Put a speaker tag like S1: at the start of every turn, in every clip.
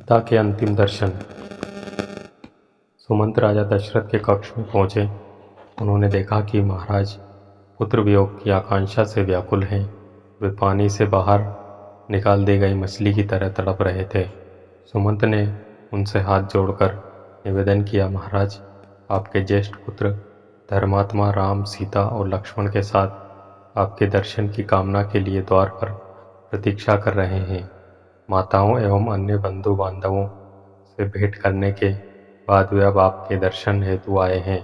S1: पिता के अंतिम दर्शन। सुमंत राजा दशरथ के कक्ष में पहुंचे। उन्होंने देखा कि महाराज पुत्र वियोग की आकांक्षा से व्याकुल हैं। वे पानी से बाहर निकाल दी गई मछली की तरह तड़प रहे थे। सुमंत ने उनसे हाथ जोड़कर निवेदन किया, महाराज, आपके ज्येष्ठ पुत्र धर्मात्मा राम, सीता और लक्ष्मण के साथ आपके दर्शन की कामना के लिए द्वार पर प्रतीक्षा कर रहे हैं। माताओं एवं अन्य बंधु बांधवों से भेंट करने के बाद वे अब आपके दर्शन हेतु आए हैं।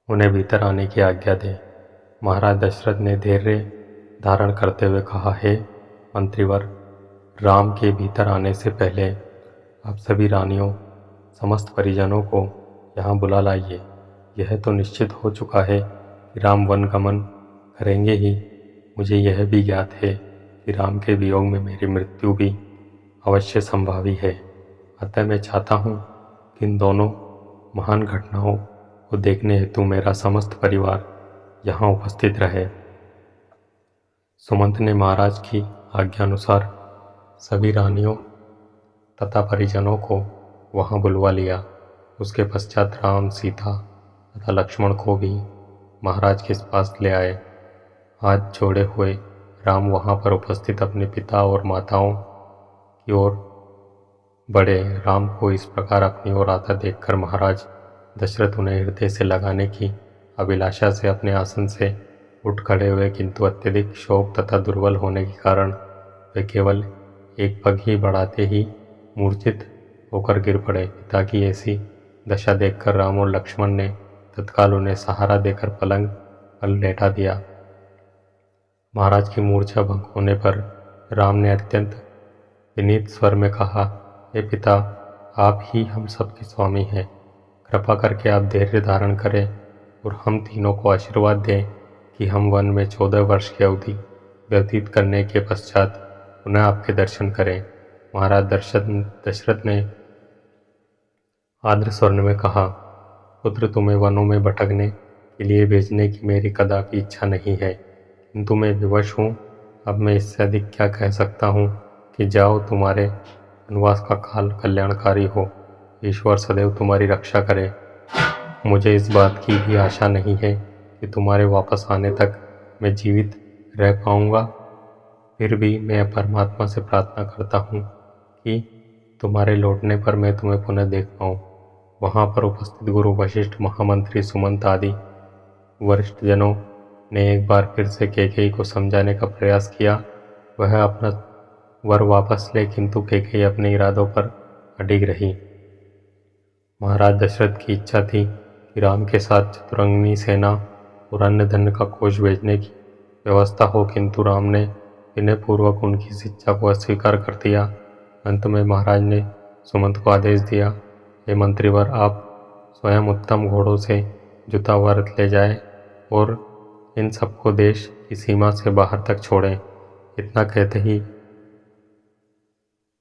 S1: उन्हें भीतर आने की आज्ञा दें। महाराज दशरथ ने धैर्य धारण करते हुए कहा, हे मंत्रीवर, राम के भीतर आने से पहले आप सभी रानियों, समस्त परिजनों को यहाँ बुला लाइए। यह तो निश्चित हो चुका है कि राम वन गमन करेंगे ही। मुझे यह भी ज्ञात है कि राम के वियोग में मेरी मृत्यु भी अवश्य संभावी है। अतः मैं चाहता हूँ कि इन दोनों महान घटनाओं को देखने हेतु मेरा समस्त परिवार यहाँ उपस्थित रहे। सुमंत ने महाराज की आज्ञा अनुसार सभी रानियों तथा परिजनों को वहाँ बुलवा लिया। उसके पश्चात राम, सीता तथा लक्ष्मण को भी महाराज के पास ले आए। हाथ जोड़े हुए राम वहाँ पर उपस्थित अपने पिता और माताओं की ओर बढ़े। राम को इस प्रकार अपनी ओर आता देखकर महाराज दशरथ उन्हें हृदय से लगाने की अभिलाषा से अपने आसन से उठ खड़े हुए, किंतु अत्यधिक शोक तथा दुर्बल होने के कारण वे केवल एक पग ही बढ़ाते ही मूर्छित होकर गिर पड़े। पिता की ऐसी दशा देखकर राम और लक्ष्मण ने तत्काल उन्हें सहारा देकर पलंग पर लेटा दिया। महाराज की मूर्छा भंग होने पर राम ने अत्यंत विनीत स्वर में कहा, हे पिता, आप ही हम सबके स्वामी हैं। कृपा करके आप धैर्य धारण करें और हम तीनों को आशीर्वाद दें कि हम वन में 14 वर्ष की अवधि व्यतीत करने के पश्चात पुनः आपके दर्शन करें। महाराज दशरथ ने आर्द्र स्वर में कहा, पुत्र, तुम्हें वनों में भटकने के लिए भेजने की मेरी कदापि इच्छा नहीं है, किंतु मैं विवश हूँ। अब मैं इससे अधिक क्या कह सकता हूँ कि जाओ, तुम्हारे वनवास का काल कल्याणकारी हो। ईश्वर सदैव तुम्हारी रक्षा करे। मुझे इस बात की भी आशा नहीं है कि तुम्हारे वापस आने तक मैं जीवित रह पाऊँगा। फिर भी मैं परमात्मा से प्रार्थना करता हूँ कि तुम्हारे लौटने पर मैं तुम्हें पुनः देख पाऊँ। वहाँ पर उपस्थित गुरु वशिष्ठ, महामंत्री सुमंत आदि वरिष्ठ जनों ने एक बार फिर से कैकेयी को समझाने का प्रयास किया। वह अपना वर वापस ले, किंतु कैकेयी अपने इरादों पर अडिग रही। महाराज दशरथ की इच्छा थी कि राम के साथ चतुरंगिनी सेना और अन्य धन का कोष भेजने की व्यवस्था हो, किंतु राम ने विनयपूर्वक उनकी इस इच्छा को अस्वीकार कर दिया। अंत में महाराज ने सुमंत को आदेश दिया, हे मंत्रीवर, आप स्वयं उत्तम घोड़ों से जुता वर्त ले जाए और इन सबको देश की सीमा से बाहर तक छोड़ें। इतना कहते ही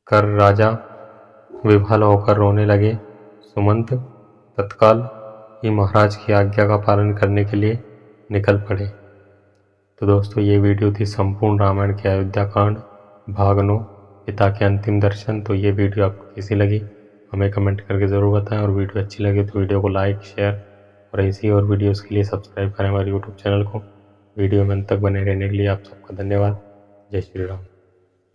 S1: कर राजा विह्वल होकर रोने लगे। सुमंत तत्काल ही महाराज की आज्ञा का पालन करने के लिए निकल पड़े। तो दोस्तों, ये वीडियो थी संपूर्ण रामायण के अयोध्या कांड भाग 9, पिता के अंतिम दर्शन। तो ये वीडियो आपको कैसी लगी हमें कमेंट करके ज़रूर बताएं, और वीडियो अच्छी लगे तो वीडियो को लाइक, शेयर और ऐसी और वीडियोस के लिए सब्सक्राइब करें हमारे यूट्यूब चैनल को। वीडियो में अंत तक बने रहने के लिए आप सबका धन्यवाद। जय श्री राम।